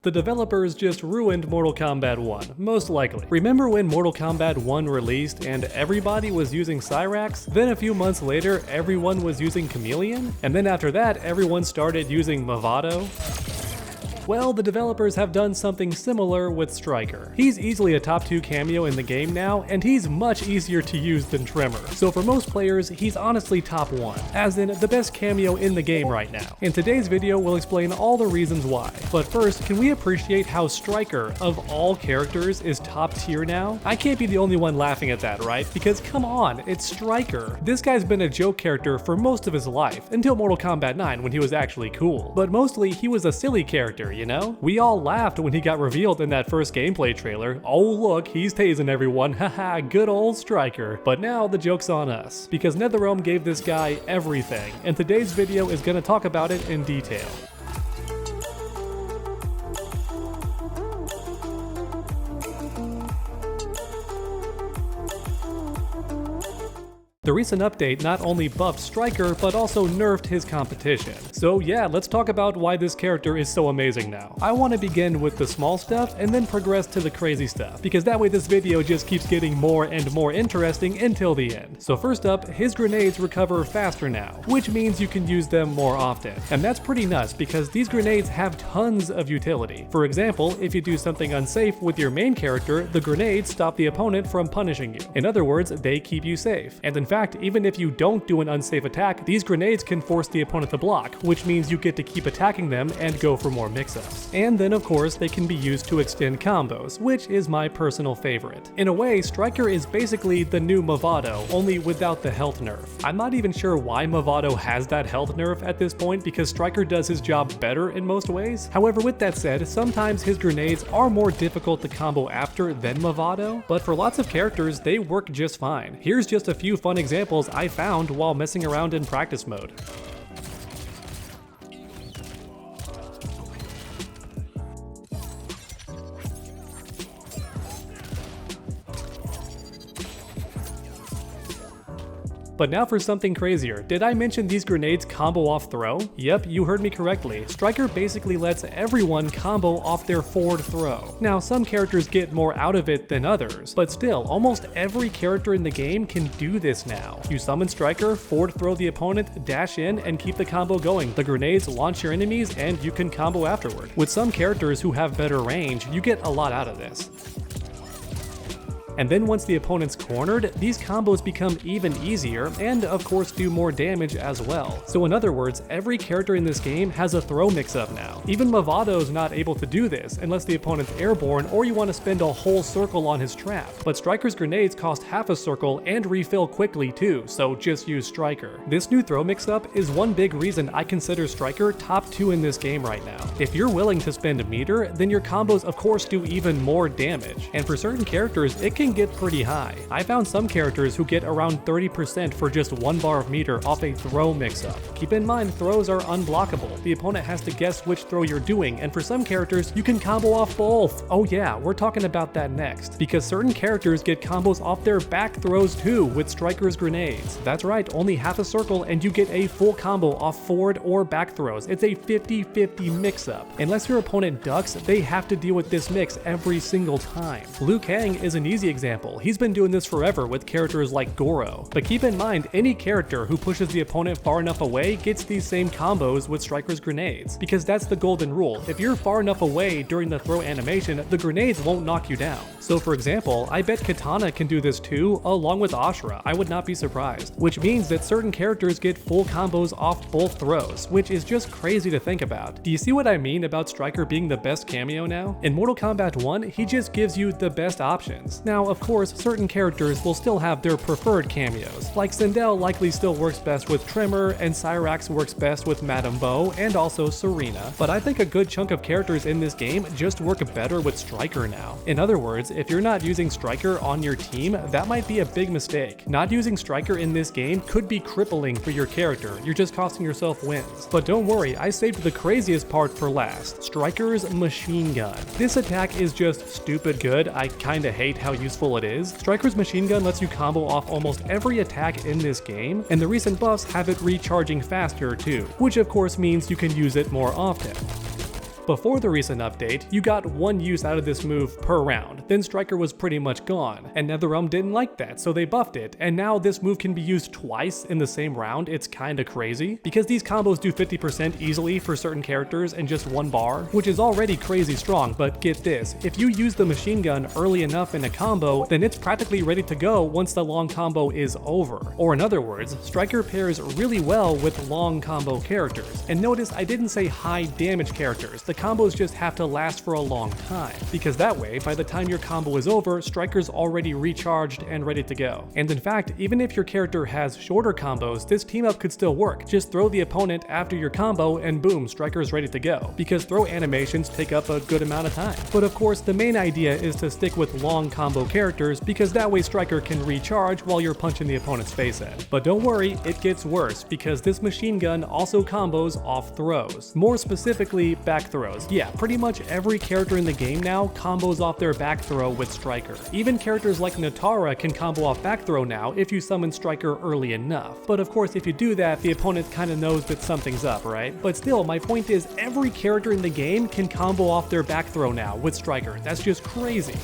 The developers just ruined Mortal Kombat 1, most likely. Remember when Mortal Kombat 1 released and everybody was using Cyrax? Then a few months later, everyone was using Chameleon? And then after that, everyone started using Movado? Well, the developers have done something similar with Stryker. He's easily a top 2 cameo in the game now, and he's much easier to use than Tremor. So for most players, he's honestly top 1, as in the best cameo in the game right now. In today's video, we'll explain all the reasons why. But first, can we appreciate how Stryker, of all characters, is top tier now? I can't be the only one laughing at that, right? Because come on, it's Stryker. This guy's been a joke character for most of his life, until Mortal Kombat 9 when he was actually cool. But mostly, he was a silly character, you know? We all laughed when he got revealed in that first gameplay trailer. Oh look, he's tasing everyone, haha, good old Stryker. But now the joke's on us, because NetherRealm gave this guy everything, and today's video is gonna talk about it in detail. The recent update not only buffed Stryker, but also nerfed his competition. So yeah, let's talk about why this character is so amazing now. I want to begin with the small stuff and then progress to the crazy stuff, because that way this video just keeps getting more and more interesting until the end. So first up, his grenades recover faster now, which means you can use them more often. And that's pretty nuts, because these grenades have tons of utility. For example, if you do something unsafe with your main character, the grenades stop the opponent from punishing you. In other words, they keep you safe. And in fact, even if you don't do an unsafe attack, these grenades can force the opponent to block, which means you get to keep attacking them and go for more mix-ups. And then of course, they can be used to extend combos, which is my personal favorite. In a way, Stryker is basically the new Movado, only without the health nerf. I'm not even sure why Movado has that health nerf at this point, because Stryker does his job better in most ways. However, with that said, sometimes his grenades are more difficult to combo after than Movado, but for lots of characters, they work just fine. Here's just a few fun examples I found while messing around in practice mode. But now for something crazier. Did I mention these grenades combo off throw? Yep, you heard me correctly. Stryker basically lets everyone combo off their forward throw. Now, some characters get more out of it than others, but still, almost every character in the game can do this now. You summon Stryker, forward throw the opponent, dash in, and keep the combo going. The grenades launch your enemies, and you can combo afterward. With some characters who have better range, you get a lot out of this. And then once the opponent's cornered, these combos become even easier, and of course do more damage as well. So in other words, every character in this game has a throw mix-up now. Even Movado's not able to do this unless the opponent's airborne or you want to spend a whole circle on his trap. But Stryker's grenades cost half a circle and refill quickly too, so just use Stryker. This new throw mix-up is one big reason I consider Stryker top 2 in this game right now. If you're willing to spend a meter, then your combos of course do even more damage. And for certain characters, it can get pretty high. I found some characters who get around 30% for just 1 bar of meter off a throw mix-up. Keep in mind, throws are unblockable. The opponent has to guess which throw you're doing, and for some characters, you can combo off both. Oh yeah, we're talking about that next, because certain characters get combos off their back throws too with Stryker's grenades. That's right, only half a circle and you get a full combo off forward or back throws. It's a 50-50 mix-up. Unless your opponent ducks, they have to deal with this mix every single time. Liu Kang is an easy example. He's been doing this forever with characters like Goro. But keep in mind, any character who pushes the opponent far enough away gets these same combos with Stryker's grenades, because that's the golden rule. If you're far enough away during the throw animation, the grenades won't knock you down. So for example, I bet Katana can do this too, along with Ashura. I would not be surprised. Which means that certain characters get full combos off both throws, which is just crazy to think about. Do you see what I mean about Stryker being the best cameo now? In Mortal Kombat 1, he just gives you the best options. Now, of course, certain characters will still have their preferred cameos. Like Sindel likely still works best with Tremor, and Cyrax works best with Madame Bo, and also Serena. But I think a good chunk of characters in this game just work better with Stryker now. In other words, if you're not using Stryker on your team, that might be a big mistake. Not using Stryker in this game could be crippling for your character. You're just costing yourself wins. But don't worry, I saved the craziest part for last. Stryker's machine gun. This attack is just stupid good. I kinda hate how useful it is. Stryker's machine gun lets you combo off almost every attack in this game, and the recent buffs have it recharging faster too, which of course means you can use it more often. Before the recent update, you got one use out of this move per round, then Striker was pretty much gone, and NetherRealm didn't like that, so they buffed it, and now this move can be used twice in the same round. It's kinda crazy, because these combos do 50% easily for certain characters in just one bar, which is already crazy strong, but get this, if you use the machine gun early enough in a combo, then it's practically ready to go once the long combo is over. Or in other words, Striker pairs really well with long combo characters. And notice I didn't say high damage characters, the combos just have to last for a long time, because that way, by the time your combo is over, Striker's already recharged and ready to go. And in fact, even if your character has shorter combos, this team up could still work. Just throw the opponent after your combo and boom, Striker's ready to go, because throw animations take up a good amount of time. But of course, the main idea is to stick with long combo characters, because that way Striker can recharge while you're punching the opponent's face in. But don't worry, it gets worse, because this machine gun also combos off throws. More specifically, back throws. Yeah, pretty much every character in the game now combos off their back throw with Striker. Even characters like Natara can combo off back throw now if you summon Striker early enough. But of course, if you do that, the opponent kinda knows that something's up, right? But still, my point is every character in the game can combo off their back throw now with Striker. That's just crazy.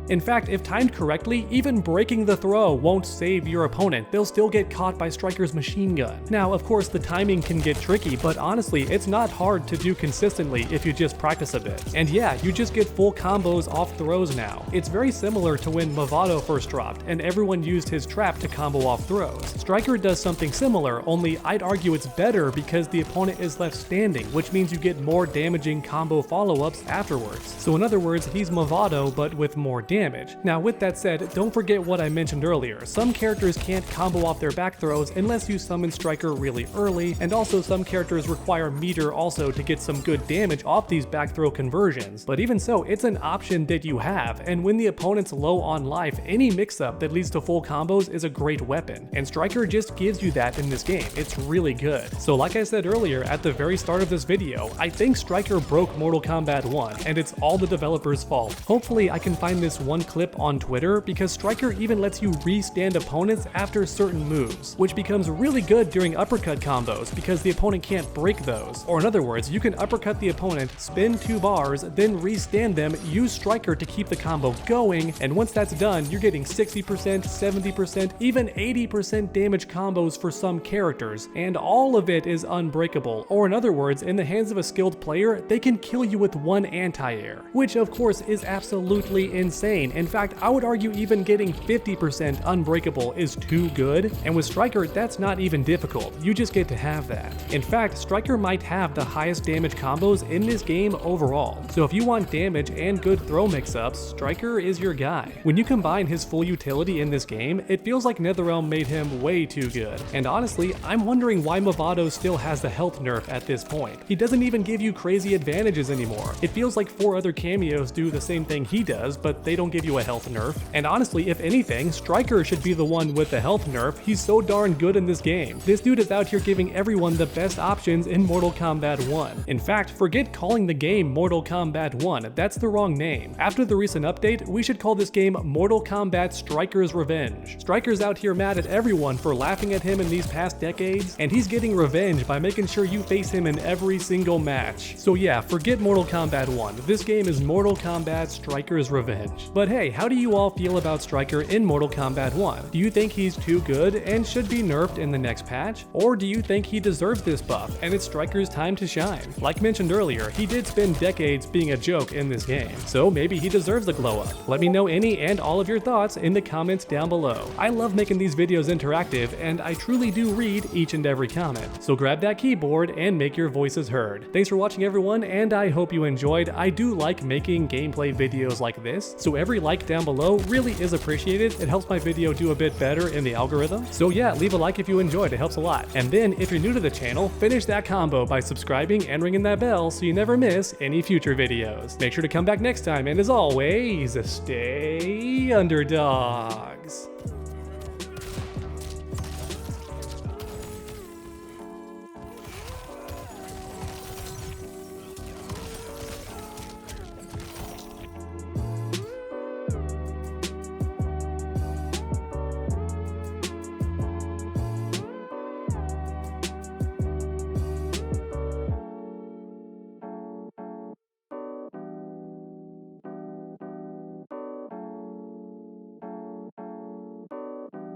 In fact, if timed correctly, even breaking the throw won't save your opponent. They'll still get caught by Striker's machine gun. Now, of course, the timing can get tricky, but honestly, it's not hard to do consistently if you just practice a bit. And yeah, you just get full combos off throws now. It's very similar to when Movado first dropped, and everyone used his trap to combo off throws. Striker does something similar, only I'd argue it's better because the opponent is left standing, which means you get more damaging combo follow-ups afterwards. So in other words, he's Movado, but with more damage. Now with that said, don't forget what I mentioned earlier. Some characters can't combo off their back throws unless you summon Striker really early, and also some characters require meter also to get some good damage off these back throw conversions. But even so, it's an option that you have, and when the opponent's low on life, any mix-up that leads to full combos is a great weapon, and Striker just gives you that in this game. It's really good. So like I said earlier at the very start of this video, I think Striker broke Mortal Kombat 1, and it's all the developers' fault. Hopefully I can find this one clip on Twitter, because Striker even lets you re-stand opponents after certain moves, which becomes really good during uppercut combos because the opponent can't break those. Or in other words, you can uppercut the opponent, spin 2 bars, then re-stand them, use Striker to keep the combo going, and once that's done, you're getting 60%, 70%, even 80% damage combos for some characters, and all of it is unbreakable. Or in other words, in the hands of a skilled player, they can kill you with one anti-air, which of course is absolutely insane. In fact, I would argue even getting 50% unbreakable is too good, and with Striker, that's not even difficult. You just get to have that. In fact, Striker might have the highest damage combos in this game overall. So if you want damage and good throw mix-ups, Striker is your guy. When you combine his full utility in this game, it feels like NetherRealm made him way too good. And honestly, I'm wondering why Movado still has the health nerf at this point. He doesn't even give you crazy advantages anymore. It feels like 4 other Cameos do the same thing he does, but they don't give you a health nerf. And honestly, if anything, Striker should be the one with the health nerf. He's so darn good in this game. This dude is out here giving everyone the best options in Mortal Kombat 1. In fact, forget calling the game Mortal Kombat 1, that's the wrong name. After the recent update, we should call this game Mortal Kombat Striker's Revenge. Striker's out here mad at everyone for laughing at him in these past decades, and he's getting revenge by making sure you face him in every single match. So yeah, forget Mortal Kombat 1. This game is Mortal Kombat Striker's Revenge. But hey, how do you all feel about Striker in Mortal Kombat 1? Do you think he's too good and should be nerfed in the next patch? Or do you think he deserves this buff and it's Striker's time to shine? Like mentioned earlier, he did spend decades being a joke in this game, so maybe he deserves a glow up. Let me know any and all of your thoughts in the comments down below. I love making these videos interactive, and I truly do read each and every comment. So grab that keyboard and make your voices heard. Thanks for watching everyone, and I hope you enjoyed. I do like making gameplay videos like this, so every like down below really is appreciated. It helps my video do a bit better in the algorithm. So yeah, leave a like if you enjoyed, it helps a lot. And then if you're new to the channel, finish that combo by subscribing and ringing that bell so you never miss any future videos. Make sure to come back next time, and as always, stay underdogs.